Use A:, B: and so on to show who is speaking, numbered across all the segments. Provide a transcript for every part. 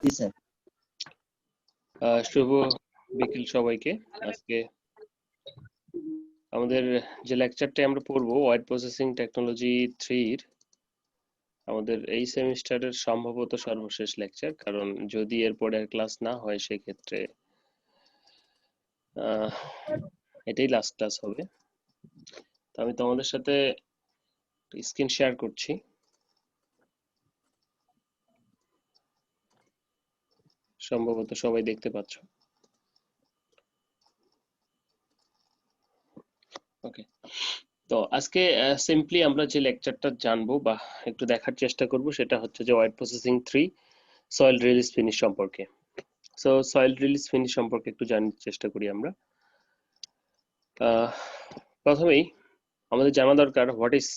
A: জি sir.
B: শুভ বিকেল সবাইকে। আজকে আমাদের যে লেকচারটা আমরা পড়বো ওয়ার্ড প্রসেসিং টেকনোলজি 3 আমাদের এই সেমিস্টারের সম্ভবত সর্বশেষ লেকচার, কারণ যদি এরপরে আর ক্লাস না হয় সেক্ষেত্রে এটাই লাস্ট ক্লাস হবে। তো আমি তোমাদের সাথে স্ক্রিন শেয়ার করছি। সম্ভবত সবাই দেখতে পাচ্ছ। ওকে, তো আজকে সিম্পলি আমরা যে লেকচারটা জানবো বা একটু দেখার চেষ্টা করব সেটা হচ্ছে যে word processing 3 soil release finish সম্পর্কে। সো সয়েল রিলিজ ফিনিশ সম্পর্কে একটু জানার চেষ্টা করি আমরা। প্রথমেই আমাদের জানা দরকার what is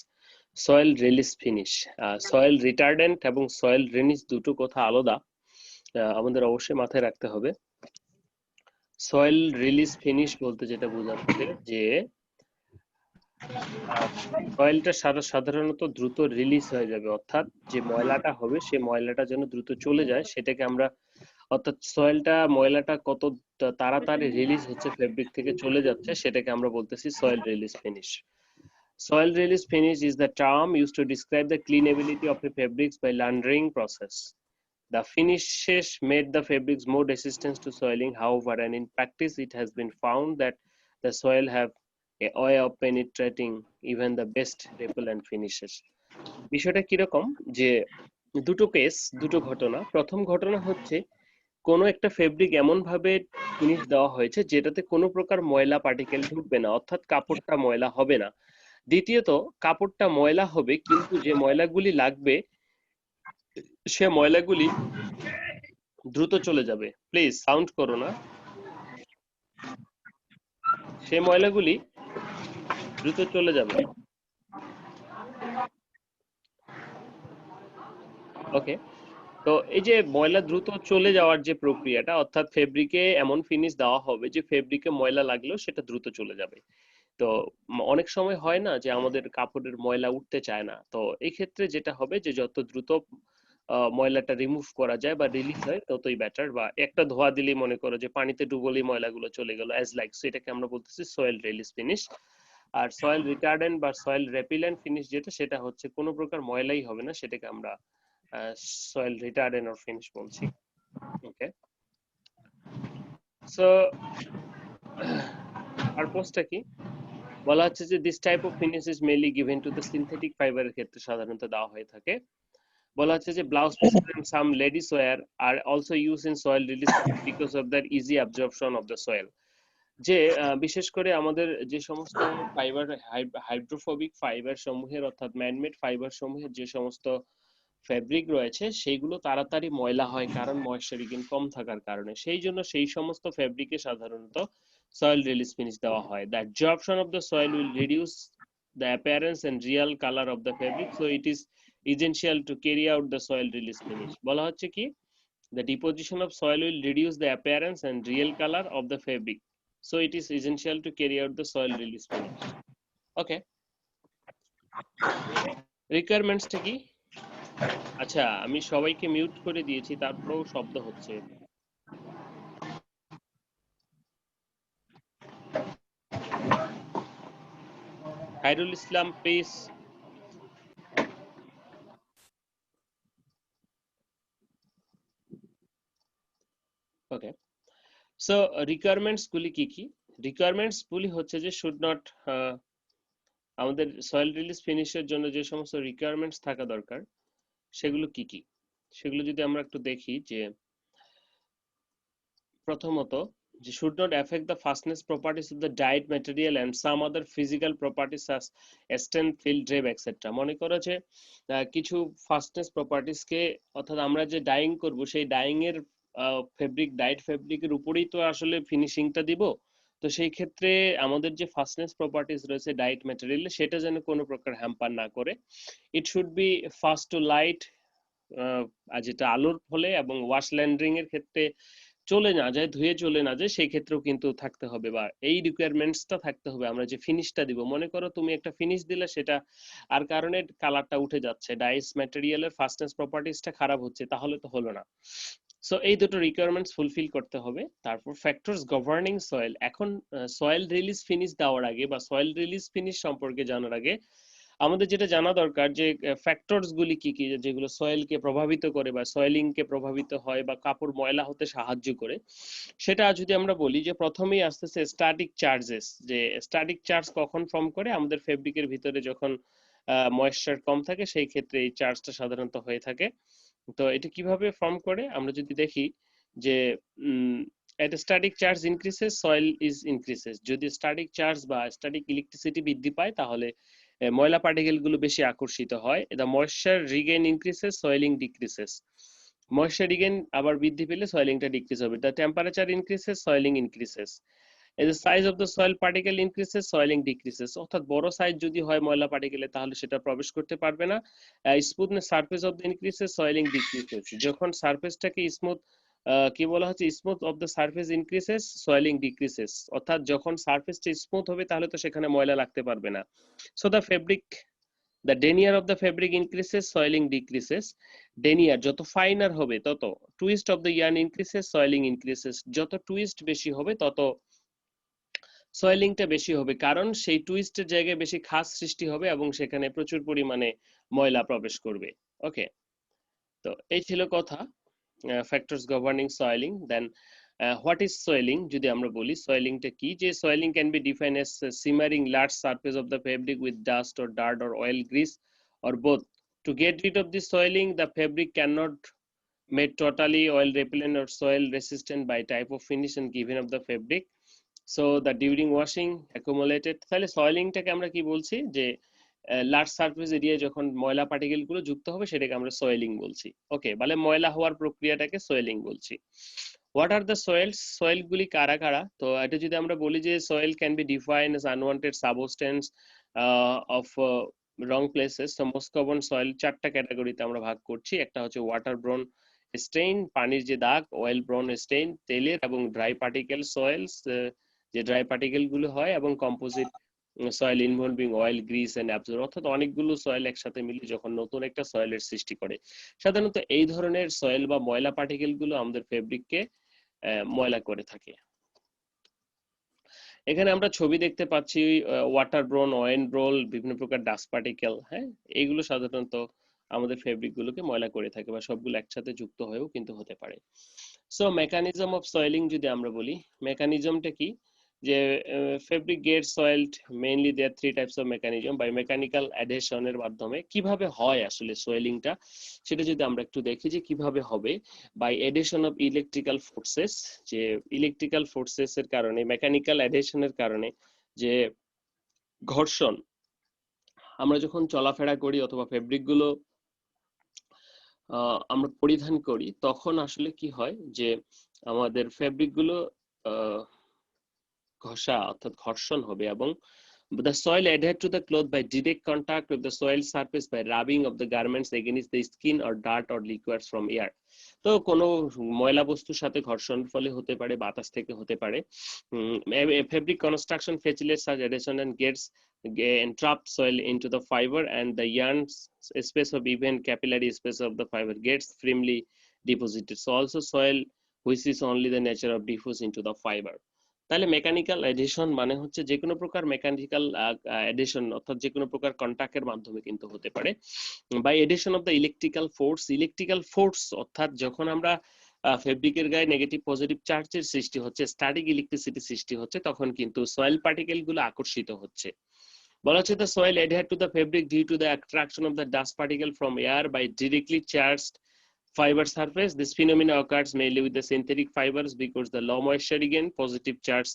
B: soil release finish. Soil retardant এবং সয়েল রিলিজ দুটো কথা আলাদা, আমাদের অবশ্যই মাথায় রাখতে হবে। সয়েল রিলিজ ফিনিশ বলতে যেটা বোঝাচ্ছে যে সয়েলটা সাধারণত দ্রুত রিলিজ হয়ে যাবে, অর্থাৎ যে ময়লাটা হবে সে ময়লাটা যেন দ্রুত চলে যায় সেটাকে আমরা, অর্থাৎ সয়েলটা ময়লাটা কত তাড়াতাড়ি রিলিজ হচ্ছে ফেব্রিক থেকে চলে যাচ্ছে সেটাকে আমরা বলতেছি soil release finish. Soil release finish is the term used to describe the cleanability of a fabrics by laundering process. The finishes made the fabrics more resistant to soiling. However, and in practice, it has been found that the soil have a way of penetrating even the best repellent finishes. বিষয়টা কিরকম যে দুটো case, দুটো ঘটনা। প্রথম ঘটনা হচ্ছে কোনো একটা ফেব্রিক এমন ভাবে ফিনিশ দেওয়া হয়েছে যেটাতে কোনো প্রকার ময়লা পার্টিকেল ঢুকবে না, অর্থাৎ কাপড়টা ময়লা হবে না। দ্বিতীয়ত, কাপড়টা ময়লা হবে কিন্তু যে ময়লাগুলি লাগবে সে ময়লাগুলি দ্রুত চলে যাবে। প্লিজ সাউন্ড করো না। সে ময়লাগুলি দ্রুত চলে যাবে। ওকে, তো এই যে ময়লা দ্রুত চলে যাওয়ার যে প্রক্রিয়াটা, অর্থাৎ ফেব্রিকে এমন ফিনিশ দেওয়া হবে যে ফেব্রিকে ময়লা লাগলেও সেটা দ্রুত চলে যাবে। তো অনেক সময় হয় না যে আমাদের কাপড়ের ময়লা উঠতে চায় না, তো এই ক্ষেত্রে যেটা হবে যে যত দ্রুত ময়লাটা রিমুভ করা যায় বা রিলিজ হয় ততই বেটার। বা একটা ধোয়া দিলেই মনে করো যে পানিতে ডুবলেই ময়লাগুলো চলে গেল অ্যাজ লাইক, সো এটাকে আমরা বলতেছি সয়েল রিলিজ ফিনিশ। আর সয়েল রিটার্ডেন্ট বা সয়েল রেপিলেন্ট ফিনিশ যেটা, সেটা হচ্ছে কোনো প্রকার ময়লাই হবে না, সেটাকে আমরা সয়েল রিটার্ডেন্ট অর ফিনিশ বলছি। ওকে, সো পারপোজটা কি বলা হচ্ছে যে this type of finish is mainly given to the synthetic ফাইবারের ক্ষেত্রে সাধারণত দেওয়া হয়ে থাকে। বলা হচ্ছে যে blouse pieces and some ladies wear are also use in soil release because of that easy absorption of the soil. যে বিশেষ করে আমাদের যে সমস্ত ফাইবার, হাইড্রোফোবিক ফাইবার সমূহের অর্থাৎ ম্যানমেড ফাইবার সমূহের যে সমস্ত ফেব্রিক রয়েছে সেইগুলো তাড়াতাড়ি ময়লা হয়, কারণ ময়েশ্চারিং কম থাকার কারণে। সেই জন্য সেই সমস্ত ফেব্রিকে সাধারণত সয়েল রিলিজ ফিনিশ দেওয়া হয়। The absorption of the soil will reduce the appearance and real color of the fabric, so it is essential to carry out the soil release finish. বলা হচ্ছে কি the deposition of soil will reduce the appearance and real color of the fabric, so it is essential to carry out the soil release finish. Okay, requirements টা কি? আচ্ছা, আমি সবাইকে mute করে দিয়েছি, তারপরেও শব্দ হচ্ছে। Khairul Islam please. Okay, so requirements গুলি কি কি? রিকোয়ারমেন্টস গুলি হচ্ছে যে শুড নট, আমাদের সয়েল রিলিজ ফিনিশের জন্য যে সমস্ত রিকোয়ারমেন্টস থাকা দরকার সেগুলো কি কি, সেগুলো যদি আমরা একটু দেখি যে প্রথমত যে should not affect the fastness properties of the dyed material and some other physical properties as strength, fill, drape, etc. মনে করো যে কিছু ফাস্টনেস প্রপার্টিস কে, অর্থাৎ আমরা যে ডাইং করব সেই ডাইং এর ফেব্রিক, ডাইড ফেব্রিকের উপরেই তো আসলে ফিনিশিংটা দিব। তো সেই ক্ষেত্রে আমাদের যে ফাস্টনেস প্রপার্টিস রয়েছে ডাইড ম্যাটেরিয়ালে সেটা যেন কোনো প্রকার হ্যাম্পার না করে। It should be fast to light, যেটা আলোর ফলে এবং ওয়াশ ল্যান্ডারিং এর ক্ষেত্রে চলে না যায়, ধুয়ে চলে না যায়, সেই ক্ষেত্রেও কিন্তু থাকতে হবে, বা এই রিকোয়ারমেন্টসটা থাকতে হবে। আমরা যে ফিনিশটা দিব, মনে করো তুমি একটা ফিনিশ দিলে সেটা আর কারণে কালারটা উঠে যাচ্ছে, ডাইস ম্যাটেরিয়ালের ফাস্টনেস প্রপার্টিসটা খারাপ হচ্ছে, তাহলে তো হলো না। সো এই দুটো রিকোয়ারমেন্টস ফুলফিল করতে হবে। তারপর ফ্যাক্টরস গভর্নিং সয়েল। এখন সয়েল রিলিজ ফিনিশ দেওয়ার আগে বা সয়েল রিলিজ ফিনিশ সম্পর্কে জানার আগে আমাদের যেটা জানা দরকার যে ফ্যাক্টরস গুলি কি কি যেগুলো সয়েলকে প্রভাবিত করে বা সয়েলিং কে প্রভাবিত হয় বা কাপড় ময়লা হতে সাহায্য করে। সেটা যদি আমরা বলি যে প্রথমেই আসতেছে স্ট্যাটিক চার্জেস, যে স্ট্যাটিক চার্জ কখন ফর্ম করে আমাদের ফেব্রিকের ভিতরে যখন ময়েশ্চার কম থাকে সেই ক্ষেত্রে এই চার্জটা সাধারণত হয়ে থাকে। তো এটা কিভাবে ফর্ম করে আমরা যদি দেখি যে at a static charge increases soil is increases, যদি স্ট্যাটিক চার্জ বা স্ট্যাটিক ইলেকট্রিসিটি বৃদ্ধি পায় তাহলে ময়লা পার্টিকেল গুলো বেশি আকর্ষিত হয়। the moisture regain increases soiling decreases, moisture regain আবার বৃদ্ধি পেলে soiling টা ডিক্রিজ হবে। the temperature increases soiling increases, as the size of the soil particle increases soiling decreases, অর্থাৎ বড় সাইজ যদি হয় ময়লা পার্টিকেলে তাহলে সেটা প্রবেশ করতে পারবে না। Smoothness surface of the increases swelling decreases, যখন সারফেসটাকে স্মুথ কি বলা হচ্ছে smooth of the surface increases swelling decreases, অর্থাৎ যখন সারফেসটা স্মুথ হবে তাহলে তো সেখানে ময়লা লাগতে পারবে না। So the fabric the denier of the fabric increases soiling decreases, denier যত ফাইনার হবে তত twist of the yarn increases soiling increases, যত টুইস্ট বেশি হবে তত সয়েলিংটা বেশি হবে, কারণ সেই টুইস্টের জায়গায় বেশি খাস সৃষ্টি হবে এবং সেখানে প্রচুর পরিমাণে ময়লা প্রবেশ করবে। ওকে, তো এই ছিল কথা factors governing soiling. Then what is soiling যদি আমরা বলি সয়েলিংটা কি, যে soiling can be define as smearing large surface of the fabric with dust or dirt or oil grease or both. To get rid of this soiling the fabric can not made totally oil repellent or soil resistant by type of finish and given of the fabric, so the during washing accumulated। তাহলে সয়েলিংটাকে আমরা কি বলছি যে large surface area যখন ময়লা particle গুলো যুক্ত হবে সেটাকে আমরা সয়েলিং বলছি। ওকে, মানে ময়লা হওয়ার প্রক্রিয়াটাকে সয়েলিং বলছি। What are the soils, soil গুলি কারা কারা? তো এটা যদি আমরা বলি যে soil can be define as unwanted substance of wrong places. তো মোস্ট কমন সয়েল চারটা ক্যাটাগরিতে আমরা ভাগ করছি। একটা হচ্ছে ওয়াটার ব্রন স্টেইন, পানির যে দাগ, অয়েল ব্রন স্টেইন তেলের, এবং ড্রাই পার্টিকেল সয়েলস যে ড্রাই পার্টিকেল গুলো হয়, এবং composite soil involving oil grease and absorb, অর্থাৎ অনেকগুলো সয়েল একসাথে মিলে যখন নতুন একটা সয়েলের সৃষ্টি করে। সাধারণত এই ধরনের সয়েল বা ময়লা পার্টিকেল গুলো আমাদের ফেব্রিককে ময়লা করে থাকে। এখানে আমরা ছবি দেখতে পাচ্ছি ওয়াটার ব্রন, অয়েল ব্রোল, বিভিন্ন প্রকার ডাস্ট পার্টিকেল। হ্যাঁ, এইগুলো সাধারণত আমাদের ফেব্রিক গুলোকে ময়লা করে থাকে বা সবগুলো একসাথে যুক্ত হয়েও কিন্তু হতে পারে। সো মেকানিজম অফ সয়েলিং যদি আমরা বলি, মেকানিজমটা কি, যে fabric get soiled mainly there three types of mechanism. By mechanical অ্যাডহেশনের মাধ্যমে কিভাবে হয় আসলে সোয়েলিংটা সেটা যদি আমরা একটু দেখি যে কিভাবে হবে। By addition of electrical forces, যে ইলেকট্রিক্যাল ফোর্সেস এর কারণে, মেকানিক্যাল অ্যাডহেশনের কারণে যে ঘর্ষণ, আমরা যখন চলাফেরা করি অথবা ফেব্রিক গুলো আমরা পরিধান করি তখন আসলে কি হয় যে আমাদের ফেব্রিক গুলো ঘষা অর্থাৎ ঘর্ষণ হবে, এবং the soil adhere to the cloth by direct contact with the soil surface by rubbing of the garments against the skin or dirt or liquids from air। তো কোনো ময়লা বস্তুর সাথে ঘর্ষণ ফলে হতে পারে, বাতাস থেকে হতে পারে। fabric construction facilitates such adhesion and gets entrapped soil into the fiber, and the yarn space of even capillary space of the fiber gets firmly deposited. So also soil which is only the nature of diffuse into the fiber। তাহলে mechanical addition মানে হচ্ছে যে কোনো প্রকার mechanical addition, অর্থাৎ যে কোনো প্রকার কন্টাক্টের মাধ্যমে কিন্তু হতে পারে। By addition of the electrical force, electrical force অর্থাৎ যখন আমরা ফেব্রিকের গায়ে নেগেটিভ পজিটিভ চার্জের সৃষ্টি হচ্ছে, স্ট্যাটিক ইলেকট্রিসিটি সৃষ্টি হচ্ছে, তখন কিন্তু সয়েল পার্টিকেল গুলো আকর্ষিত হচ্ছে। বলা হচ্ছে the soil adhere to the fabric due to the attraction of the dust particle from air by directly charged fiber surface. This phenomena occurs mainly with the synthetic fibers because the low moisture again positive charge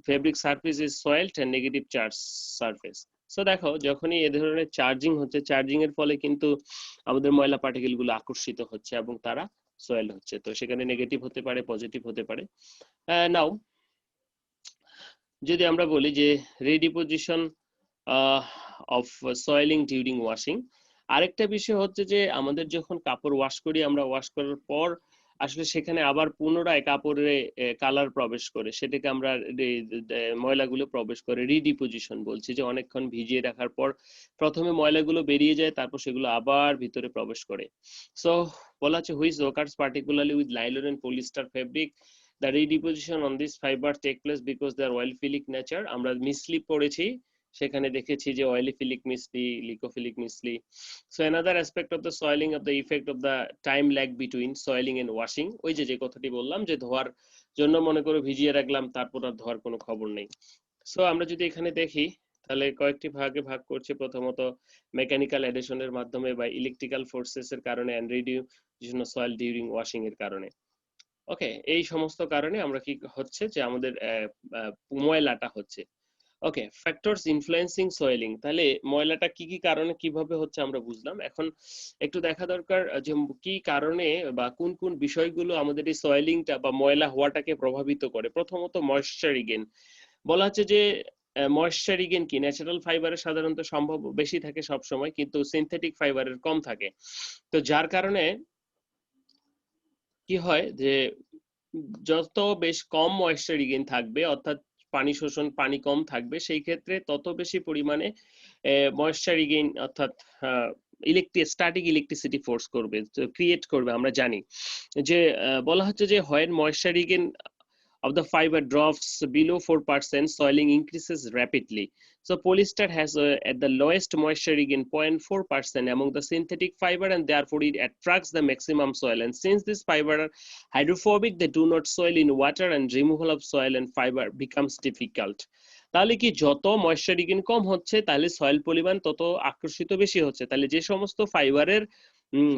B: fabric surface is soiled and negative charge surface। So দেখো যখনই এ ধরনের charging হচ্ছে, charging এর ফলে কিন্তু আমাদের ময়লা particle গুলো আকর্ষিত হচ্ছে এবং তারা সয়েল হচ্ছে। তো সেখানে নেগেটিভ হতে পারে, পজিটিভ হতে পারে। নাও যদি আমরা বলি যে রিডিপোজিশন অফ সয়েলিং ডিউরিং ওয়াশিং, আরেকটা বিষয় হচ্ছে যে আমাদের যখন কাপড় ওয়াশ করি, আমরা ওয়াশ করার পর আসলে সেখানে আবার পুনরায় কাপড়ে কালার প্রবেশ করে, সেটাকে আমরা ময়লাগুলো প্রবেশ করে রিডিপোজিশন বলছি, যে অনেকক্ষণ ভিজিয়ে রাখার পর প্রথমে ময়লাগুলো বেরিয়ে যায়, তারপর সেগুলো আবার ভিতরে প্রবেশ করে। সো বলা হচ্ছে which occurs particularly with nylon and polyester fabric, the redeposition on this fibre take place because they are oleophilic nature. আমরা মিসলি পড়েছি, সেখানে দেখেছি যে oleophilic micelle, lyophilic micelle. So another aspect of the soiling of the effect of the time lag between soiling and washing, ওই যে কথাটি বললাম যে ধোয়ার জন্য মনে করে ভিজিয়ে রাখলাম, তারপর আর ধোয়ার কোনো খবর নেই। সো আমরা যদি এখানে দেখি তাহলে কয়েকটি ভাগে ভাগ করছে। প্রথমত মেকানিক্যাল অ্যাডিশনের মাধ্যমে বা ইলেকট্রিক্যাল ফোর্সেস এর কারণে and reduction of soil during washing এর কারণে। ওকে, এই সমস্ত কারণে আমরা কি হচ্ছে যে আমাদের ময়লাটা হচ্ছে। ওকে, ফ্যাক্টরস ইনফ্লুয়েন্সিং সয়েলিং, তাহলে ময়লাটা কি কি কারণে কিভাবে হচ্ছে আমরা বুঝলাম। এখন একটু দেখা দরকার যে কি কারণে বা কোন কোন বিষয়গুলো আমাদের এই সয়েলিংটা বা ময়লা হওয়াটাকে প্রভাবিত করে। প্রথমত ময়েশ্চার রিগেন, বলা হচ্ছে যে ময়েশ্চার রিগেন কি, ন্যাচারাল ফাইবারের সাধারণত সম্ভব বেশি থাকে সব সময়, কিন্তু সিনথেটিক ফাইবারের কম থাকে। তো যার কারণে কি হয় যে যত বেশ কম ময়েশ্চার রিগেন থাকবে, অর্থাৎ পানি শোষণ, পানি কম থাকবে, সেই ক্ষেত্রে তত বেশি পরিমাণে ময়েশ্চার রিগেইন অর্থাৎ স্ট্যাটিক ইলেকট্রিসিটি ফোর্স করবে, ক্রিয়েট করবে। আমরা জানি যে বলা হচ্ছে যে হয় moisture Regain of the fiber drops below 4%, soiling increases rapidly. So polyester has at the lowest moisture regain 0.4% among the synthetic fiber, and therefore it attracts the maximum soil. And since these fiber are hydrophobic, they do not soil in water, and removal of soil and fiber becomes difficult. তাহলে কি, যত moisture regain কম হচ্ছে তাহলে soil পরিমাণ তত আকর্ষিত বেশি হচ্ছে। তাহলে যে সমস্ত ফাইবারের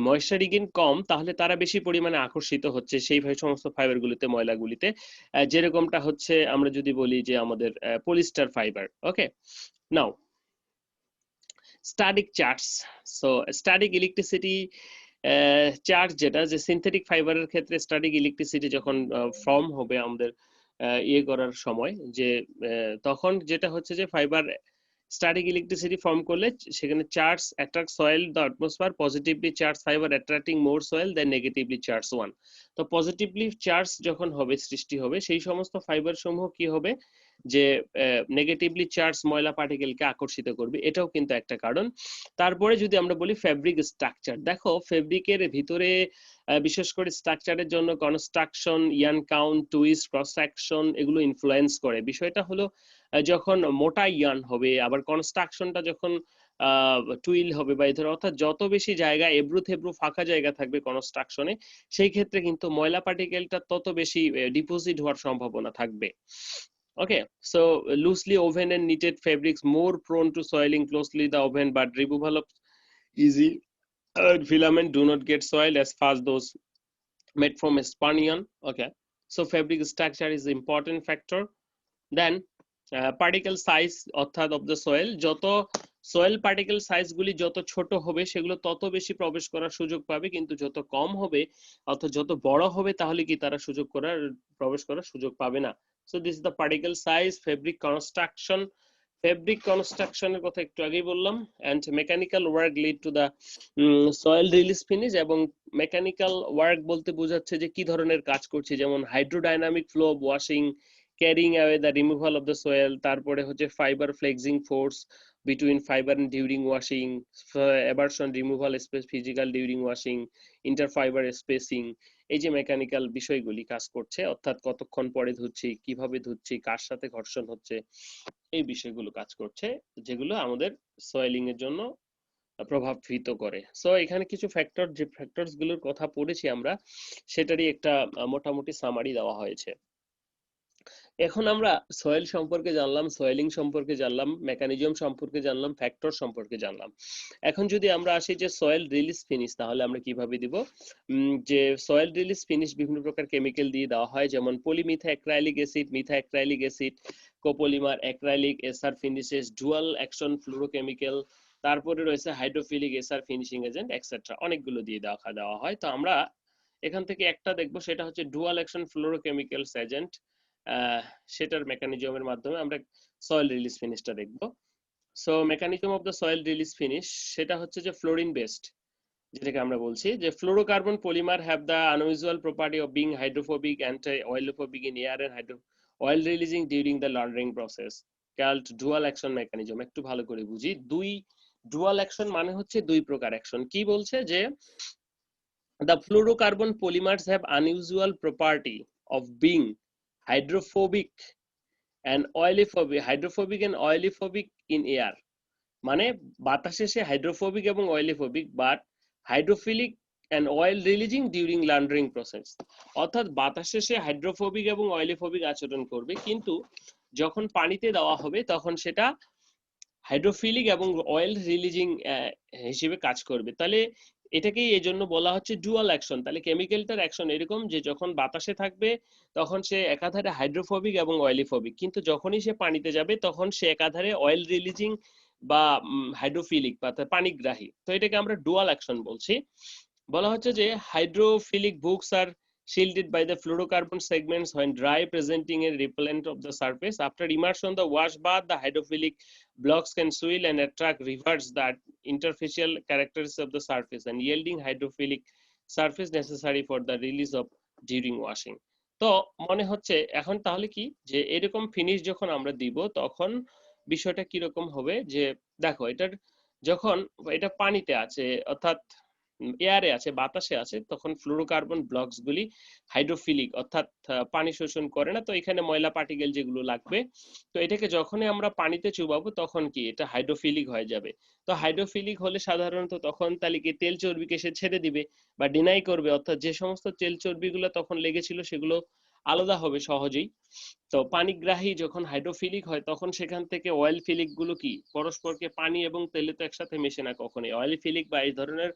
B: ময়েশ্চার রিগেন কম, তাহলে তারা বেশি পরিমাণে আকর্ষিত হচ্ছে সেই সমস্ত ফাইবারগুলিতে, ময়লাগুলিতে, যেরকমটা হচ্ছে আমরা যদি বলি যে আমাদের polyester fibre. Okay, now static charge. So static electricity charge, যেটা যে সিনথেটিক ফাইবারের ক্ষেত্রে স্ট্যাটিক ইলেকট্রিসিটি যখন ফর্ম হবে আমাদের ইয়ে করার সময়, যে তখন যেটা হচ্ছে যে ফাইবার স্ট্যাটিক ইলেকট্রিসিটি ফর্ম করলে সেখানে charge attract soil the atmosphere, positively charge fibre attracting more soil than negatively charge one. তো পজিটিভলি চার্জ যখন হবে, সৃষ্টি হবে, সেই সমস্ত ফাইবার সমূহ কি হবে যে নেগেটিভলি চার্জ ময়লা পার্টিকেলকে আকর্ষিত করবে, এটাও কিন্তু একটা কারণ। তারপরে যদি আমরা বলি ফেব্রিক স্ট্রাকচার, দেখো ফেব্রিকের ভিতরে বিশেষ করে স্ট্রাকচারের জন্য কনস্ট্রাকশন, ইয়ান কাউন্ট, টুইস্ট, ক্রস সেকশন, এগুলো ইনফ্লুয়েন্স করে। বিষয়টা হলো যখন মোটা ইয়ান হবে, আবার কনস্ট্রাকশনটা যখন টুইল হবে বা এই ধরনের, অর্থাৎ যত বেশি জায়গা এবড়ো থেবড়ো ফাঁকা জায়গা থাকবে কনস্ট্রাকশনে, সেই ক্ষেত্রে কিন্তু ময়লা পার্টিকেলটা তত বেশি ডিপোজিট হওয়ার সম্ভাবনা থাকবে। Okay, so loosely woven and knitted fabrics more prone to soiling closely the oven, but removal of easy filament do not get soiled as fast those made from spun yarn. Okay, so fabric structure is the important factor. Then particle size অর্থাৎ of the soil, যত soil particle size গুলি যত ছোট হবে সেগুলো তত বেশি প্রবেশ করার সুযোগ পাবে, কিন্তু যত কম হবে অর্থাৎ যত বড় হবে তাহলে কি তারা প্রবেশ করার সুযোগ পাবে না। So this is the particle size, fabric construction. Fabric কনস্ট্রাকশনের কথা একটু আগেই বললাম। And mechanical work lead to the soil release finish. এবং মেকানিক্যাল ওয়ার্ক বলতে বোঝাচ্ছে যে কি ধরনের কাজ করছে, যেমন hydrodynamic flow of washing, carrying away the removal of the soil, তারপরে হচ্ছে fibre flexing force between fiber and during washing, abrasion removal space physical during washing, interfiber spacing, এই যে মেকানিক্যাল বিষয়গুলি কাজ করছে, অর্থাৎ কতক্ষণ পরে ধুচ্ছি, কিভাবে ধুচ্ছি, কার সাথে ঘর্ষণ হচ্ছে, এই বিষয়গুলো কাজ করছে, যেগুলো আমাদের সয়েলিং এর জন্য প্রভাবিত করে। সো এখানে কিছু ফ্যাক্টর, যে ফ্যাক্টরস গুলোর কথা পড়েছি আমরা, সেটারই একটা মোটামুটি সামারি দেওয়া হয়েছে। এখন আমরা সয়েল সম্পর্কে জানলাম, সয়েলিং সম্পর্কে জানলাম, মেকানিজম সম্পর্কে জানলাম, ফ্যাক্টর সম্পর্কে জানলাম। এখন যদি আমরা আসি যে সয়েল রিলিজ ফিনিশ, তাহলে আমরা কিভাবে দিব। যে সয়েল রিলিজ ফিনিশ বিভিন্ন প্রকার কেমিক্যাল দিয়ে দেওয়া হয়, যেমন polymethacrylic acid, methacrylic acid, copolymer, acrylic ester finishes, dual action fluorochemical, তারপরে রয়েছে হাইড্রোফিলিক এসার ফিনিশিং এজেন্ট এক্সেট্রা, অনেকগুলো দিয়ে দেওয়া হয়। তো আমরা এখান থেকে একটা দেখবো, সেটা হচ্ছে ডুয়াল অ্যাকশন ফ্লুরোকেমিক্যালস এজেন্ট, সেটার মেকানিজমের মাধ্যমে আমরা সয়েল রিলিজ ফিনিশটা দেখব। So mechanism of the soil release finish, সেটা হচ্ছে যে ফ্লোরিন বেসড, যেটাকে আমরা বলছি যে fluorocarbon polymer have the unusual property of being hydrophobic anti oleophobic in air and oil releasing during the laundering process called dual action mechanism. একটু ভালো করে বুঝি, ডুয়াল অ্যাকশন মানে হচ্ছে দুই প্রকার অ্যাকশন। কি বলছে যে the fluorocarbon polymers have unusual property of being hydrophobic and oilyphobic in air, মানে বাতাসে সে হাইড্রোফোবিক এবং oleophobic, but hydrophilic and oil releasing during laundering process. অর্থাৎ বাতাসে সে হাইড্রোফোবিক এবং অয়েলিফোবিক আচরণ করবে, কিন্তু যখন পানিতে দেওয়া হবে তখন সেটা হাইড্রোফিলিক এবং অয়েল রিলিজিং হিসেবে কাজ করবে। তাহলে এটাকেই এই জন্য বলা হচ্ছে ডুয়াল অ্যাকশন। তাহলে কেমিক্যালটার অ্যাকশন এরকম যে যখন বাতাসে থাকবে তখন সে একাধারে হাইড্রোফোবিক এবং অয়েলিফোবিক, কিন্তু যখনই সে পানিতে যাবে তখন সে একাধারে অয়েল রিলিজিং বা হাইড্রোফিলিক বা পানিগ্রাহী। তো এটাকে আমরা ডুয়াল অ্যাকশন বলছি। বলা হচ্ছে যে hydrophilic books are shielded by the fluorocarbon segments when dry, presenting a repellent of the surface. After immersion, the wash bath, the hydrophilic blocks can swell and attract, reverse the interfacial characteristics of the surface and yielding hydrophilic surface necessary for the release of during washing. তো মনে হচ্ছে এখন তাহলে কি যে এরকম finish যখন আমরা দিব তখন বিষয়টা কিরকম হবে, যে দেখো এটার যখন এটা পানিতে আছে অর্থাৎ এয়ারে আছে, বাতাসে আছে, তখন ফ্লোরোকার্বন ব্লকস গুলি হাইড্রোফিলিক অর্থাৎ পানি শোষণ করে না, তো এখানে ময়লা পার্টিকেল যেগুলো লাগবে, তো এটাকে যখনই আমরা পানিতে চুবাবো তখন কি এটা হাইড্রোফিলিক হয়ে যাবে। তো হাইড্রোফিলিক হলে সাধারণত তখন তাহলে কি তেল চর্বিকে সে ছেড়ে দিবে বা ডিনাই করবে, অর্থাৎ যে সমস্ত তেল চর্বিগুলো তখন লেগেছিল সেগুলো আলাদা হবে সহজেই। তো পানিগ্রাহী যখন হাইড্রোফিলিক হয় তখন সেখান থেকে অয়েল ফিলিক গুলো কি পরস্পরকে, পানি এবং তেলে তো একসাথে মেশে না কখনোই, অয়েল ফিলিক বা এই ধরনের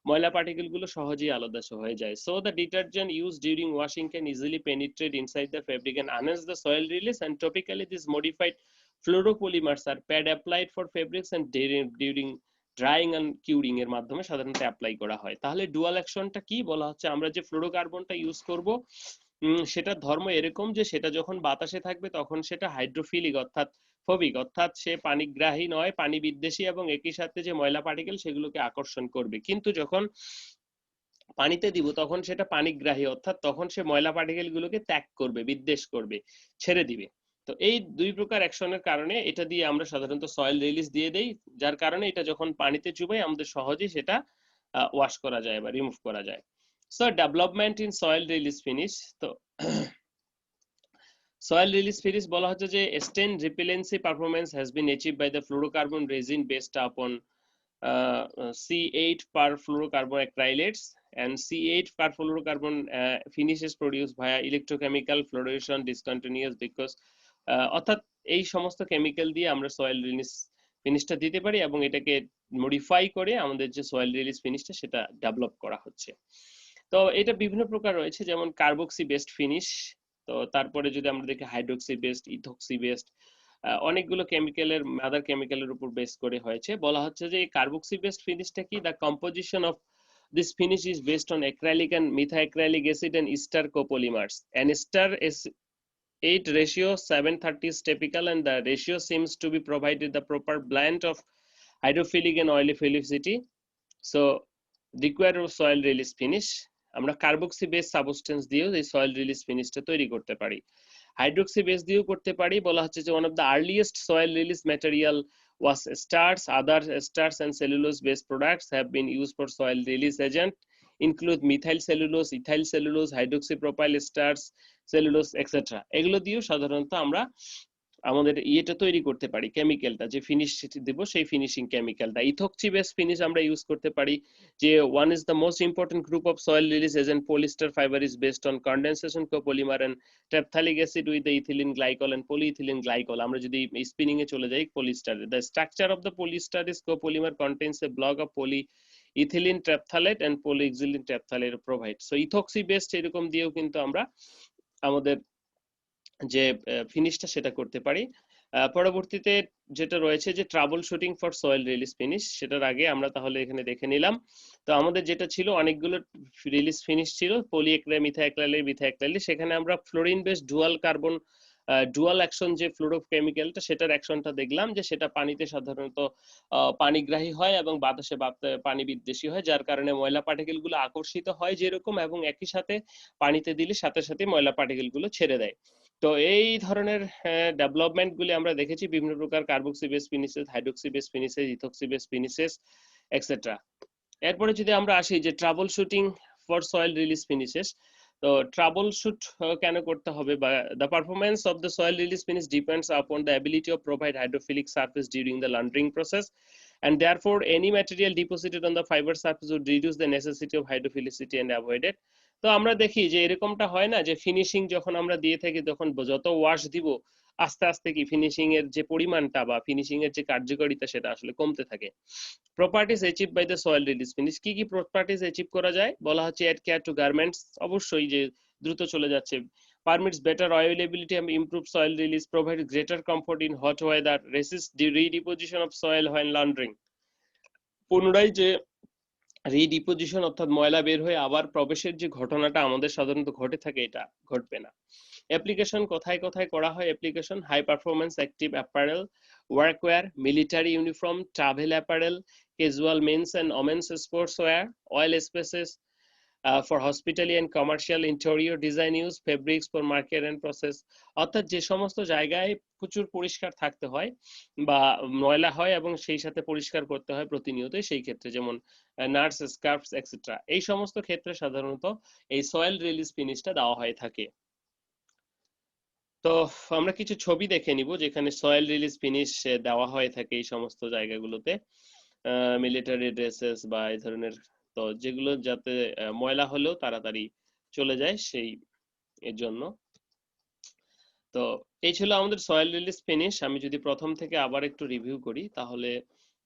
B: ময়লা পার্টিকেল গুলো সহজেই আলাদা হয়ে যায়। So the detergent use during washing can easily penetrate inside the fabric and enhance the soil release, and topically these modified fluoropolymers are pad applied for fabrics and during drying and curing এর মাধ্যমে সাধারণত apply করা হয়। তাহলে dual অ্যাকশনটা কি বলা হচ্ছে, আমরা যে ফ্লোরোকার্বনটা ইউজ করব সেটা ধর্ম এরকম যে সেটা যখন বাতাসে থাকবে তখন সেটা হাইড্রোফিলিক অর্থাৎ ফোবিক, অর্থাৎ সে পানিগ্রাহী নয়, পানি বিদ্বেষী, এবং একই সাথে যে ময়লা পার্টিকেল সেগুলোকে আকর্ষণ করবে। কিন্তু যখন পানিতে দিব তখন সেটা পানিগ্রাহী অর্থাৎ তখন সে ময়লা পার্টিকেল গুলোকে ত্যাগ করবে, বিদ্বেষ করবে, ছেড়ে দিবে। তো এই দুই প্রকার অ্যাকশনের কারণে এটা দিয়ে আমরা সাধারণত সয়েল রিলিজ দিয়ে দেই, যার কারণে এটা যখন পানিতে চুবাই আমাদের সহজেই সেটা ওয়াশ করা যায় বা রিমুভ করা যায়। So development in soil release finish. তো soil release finish বলা হচ্ছে যে stain repellency performance has been achieved by the fluorocarbon resin based upon C8 perfluorocarbon acrylates and C8 perfluorocarbon finishes produced via electrochemical fluorination discontinuous because অর্থাৎ এই সমস্ত chemical দিয়ে আমরা soil release ফিনিশটা দিতে পারি এবং এটাকে মডিফাই করে আমাদের যে সয়েল রিলিজ ফিনিশটা সেটা ডেভেলপ করা হচ্ছে। তো এটা বিভিন্ন প্রকার রয়েছে, যেমন কার্বক্সি বেসড ফিনিশ, তো তারপরে যদি আমরা দেখি হাইড্রোক্সি বেসড, ইথক্সি বেসড, অনেকগুলো কেমিক্যালের আদার কেমিক্যালের উপর বেস করে হয়েছে। বলা হচ্ছে যে এই কার্বক্সি বেসড ফিনিশটা কি, the composition of this finish is based on acrylic and methacrylic acid and ester copolymers. An ester is 8 ratio 730 is typical, and the ratio seems to be provided the proper blend of hydrophilic and oilophilicity. So require soil release finish আমরা carboxy base substance দিয়েও এই soil release ফিনিশটা তৈরি করতে পারি, hydroxy base দিয়েও করতে পারি। বলা হচ্ছে যে one of the earliest soil release material was stars. Other stars and cellulose based products have been used for soil release agent include methyl cellulose, ethyl cellulose, hydroxypropyl stars, cellulose etc. এগুলো দিয়েও সাধারণত আমরা আমাদের ইয়েটা তৈরি করতে পারি, কেমিক্যালটা যে ফিনিশ দেব সেই ফিনিশিং কেমিক্যালটা। ইথক্সি বেস ফিনিশ আমরা ইউজ করতে পারি যে one is the most important group of soil release agent polyester fibre is based on condensation copolymer and terephthalic acid with the ethylene glycol and polyethylene glycol. আমরা যদি spinning এ চলে যাই polyester, the structure of the polyester is copolymer contains a block of poly ethylene terephthalate and polyoxyethylene terephthalate provide. So ethoxy based এরকম দিয়েও কিন্তু আমরা আমাদের যে ফিনিশটা সেটা করতে পারি। পরবর্তীতে যেটা রয়েছে যে trouble shooting for soil release finish, সেটার আগে আমরা তাহলে এখানে দেখে নিলাম। তো আমাদের যেটা ছিল অনেকগুলো রিলিজ ফিনিশ ছিল, পলিএক্রাইল, মিথাইক্রাইল, মিথাইক্রাইল, সেখানে আমরা fluorine based dual carbon dual action যে ফ্লুরোকেমিক্যালটা, সেটার অ্যাকশনটা দেখলাম যে সেটা পানিতে সাধারণত পানিগ্রাহী হয় এবং বাতাসে পানি বিদ্বেষী হয়, যার কারণে ময়লা পার্টিকেল গুলো আকর্ষিত হয় যেরকম, এবং একই সাথে পানিতে দিলে সাথে সাথে ময়লা পার্টিকেল গুলো ছেড়ে দেয়। তো এই ধরনের ডেভেলপমেন্ট গুলি আমরা দেখেছি বিভিন্ন প্রকার carboxy base finishes, hydroxy base finishes, ethoxy base finishes etcetera. এরপরে যদি আমরা আসি যে trouble shooting for soil release finishes, তো ট্রাবল শুট কেন করতে হবে, বা the performance of the soil release finish depends upon the ability of provide hydrophilic surface during the laundering process, and therefore any material deposited on the fiber surface would reduce the necessity of hydrophilicity and avoid it. তো আমরা দেখি যে এরকমটা হয় না যে finishing যখন আমরা দিয়ে থাকি তখন যত ওয়াশ দিব আস্তে আস্তে কি ফিনিশিং এর যে পরিমাণটা বা ফিনিশিং এর যে কার্যকারিতা সেটা আসলে কমতে থাকে। Properties achieve by the soil release finish, কি কি প্রপার্টিজ অ্যাচিভ করা যায় বলা হচ্ছে, অ্যাড কেয়ার টু গার্মেন্টস, অবশ্যই যে দ্রুত চলে যাচ্ছে, permits better oilability and improve soil release, provides greater comfort in hot weather, resists the redeposition of soil when laundering। পুনরায় যে রিডিপোজিশন অর্থাৎ ময়লা বের হয়ে আবার প্রবেশের যে ঘটনাটা আমাদের সাধারণত ঘটে থাকে এটা ঘটবে না। অ্যাপ্লিকেশন কোথায় কোথায় করা হয়, application high performance active apparel, workwear, military uniform, travel apparel, casual men's and women's sports wear, oil spaces for hospitality and commercial interior design use, fabrics for market and process। অর্থাৎ যে সমস্ত জায়গায় প্রচুর পরিষ্কার থাকতে হয় বা ময়লা হয় এবং সেই সাথে পরিষ্কার করতে হয় প্রতিনিয়ত, সেই ক্ষেত্রে যেমন নাটস, স্কার্ফস এক্সেট্রা, এই সমস্ত ক্ষেত্রে সাধারণত এই সয়েল রিলিজ ফিনিশটা দেওয়া হয়ে থাকে। তো আমরা কিছু ছবি দেখে নিব যেখানে সয়েল রিলিজ ফিনিশ দেওয়া হয়ে থাকে এই সমস্ত জায়গাগুলোতে, মিলিটারি ড্রেসেস বা এই ধরনের, তো যেগুলো যাতে ময়লা হলেও তাড়াতাড়ি চলে যায় সেই এর জন্য। তো এই ছিল আমাদের সয়েল রিলিজ ফিনিশ। আমি যদি প্রথম থেকে আবার একটু রিভিউ করি তাহলে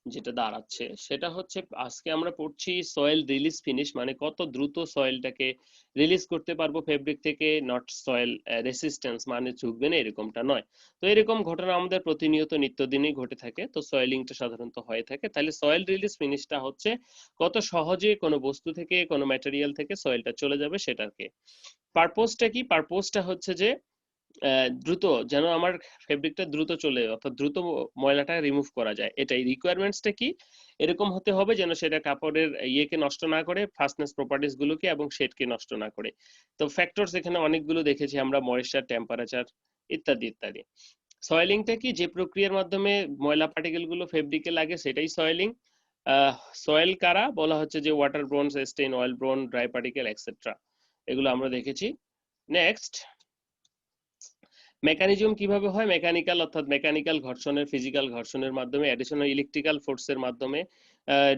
B: যেটা দাঁড়াচ্ছে সেটা হচ্ছে, আজকে আমরা পড়ছি সয়েল রিলিজ ফিনিশ মানে কত দ্রুত সয়েলটাকে রিলিজ করতে পারবো ফেব্রিক থেকে, নট সয়েল রেসিস্ট্যান্স মানে ঝুঁকবে না এরকমটা নয়। তো এরকম ঘটনা আমাদের প্রতিনিয়ত নিত্যদিনই ঘটে থাকে, তো সয়েলিংটা সাধারণত হয়ে থাকে। তাহলে সয়েল রিলিজ ফিনিশটা হচ্ছে কত সহজে কোনো বস্তু থেকে কোনো ম্যাটেরিয়াল থেকে সয়েলটা চলে যাবে সেটাকে। পারপোজটা কি, পারপোজটা হচ্ছে যে দ্রুত যেন আমার ফেব্রিকটা দ্রুত চলে, অর্থাৎ দ্রুত ময়লাটা রিমুভ করা যায়, এটাই রিকোয়ারমেন্টসটা কি, এরকম হতে হবে যেন সেটা কাপড়ের ইয়েকে নষ্ট না করে, ফাস্টনেস প্রপার্টিজ গুলোকে এবং শেডকে নষ্ট না করে। তো ফ্যাক্টরস এখানে অনেকগুলো দেখেছি আমরা, ময়েশ্চার, টেম্পারেচার ইত্যাদি ইত্যাদি। সয়েলিংটা কি, যে প্রক্রিয়ার মাধ্যমে ময়লা পার্টিকেল গুলো ফেব্রিকে লাগে সেটাই সয়েলিং। সয়েল কারা বলা হচ্ছে যে water borne, stain, oil borne, dry particle etcetera, এগুলো আমরা দেখেছি। নেক্সট, মেকানিজম কিভাবে হয়, মেকানিক্যাল অর্থাৎ মেকানিক্যাল ঘর্ষণের, ফিজিক্যাল ঘর্ষণের মাধ্যমে, অ্যাডিশনাল ইলেকট্রিক্যাল ফোর্সের মাধ্যমে,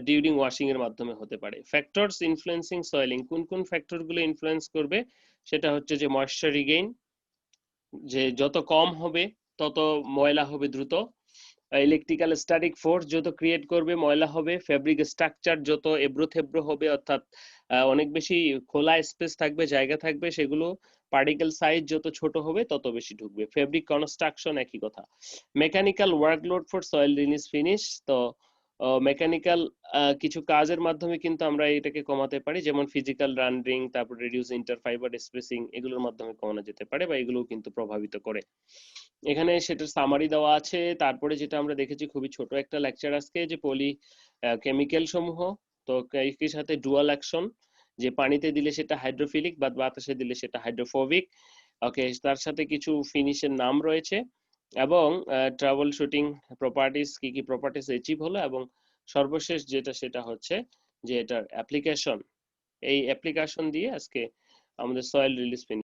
B: ডিউরিং ওয়াশিং এর মাধ্যমে হতে পারে। ফ্যাক্টরস ইনফ্লুয়েন্সিং সয়েলিং, কোন কোন ফ্যাক্টর গুলো ইনফ্লুয়েন্স করবে, সেটা হচ্ছে যে ময়েশ্চার রিগেইন, যে যত কম হবে তত ময়লা হবে দ্রুত, ইলেকট্রিক্যাল স্ট্যাটিক ফোর্স যত ক্রিয়েট করবে ময়লা হবে, ফেব্রিক স্ট্রাকচার যত এবড়ো হবে অর্থাৎ অনেক বেশি খোলা স্পেস থাকবে, জায়গা থাকবে, সেগুলো পার্টিকেল সাইজ যত ছোট হবে তত বেশি ঢুকবে, ফেব্রিক কনস্ট্রাকশন একই কথা। Mechanical workload for soil release finish, তো মেকানিক্যাল কিছু কাজের মাধ্যমে কিন্তু আমরা এটাকে কমাতে পারি, যেমন ফিজিক্যাল রান্ডারিং, তারপর রিডিউস ইন্টারফাইবার স্পেসিং, এগুলোর মাধ্যমে কমানো যেতে পারে বা এগুলোও কিন্তু প্রভাবিত করে। এখানে সেটার সামারি দেওয়া আছে। তারপরে যেটা আমরা দেখেছি খুবই ছোট একটা লেকচার আজকে, যে পলি কেমিক্যাল সমূহ, তো একই সাথে ডুয়াল অ্যাকশন, যে পানিতে দিলে সেটা হাইড্রোফিলিক বা বাতাসে দিলে সেটা হাইড্রোফোবিক, ওকে, তার সাথে কিছু ফিনিশের নাম রয়েছে, এবং ট্রাবল শুটিং প্রপার্টিজ, কি কি প্রপার্টিজ অ্যাচিভ হলো, এবং সর্বশেষ যেটা সেটা হচ্ছে যে এটার অ্যাপ্লিকেশন। এই অ্যাপ্লিকেশন দিয়ে আজকে আমাদের সয়েল রিলিজ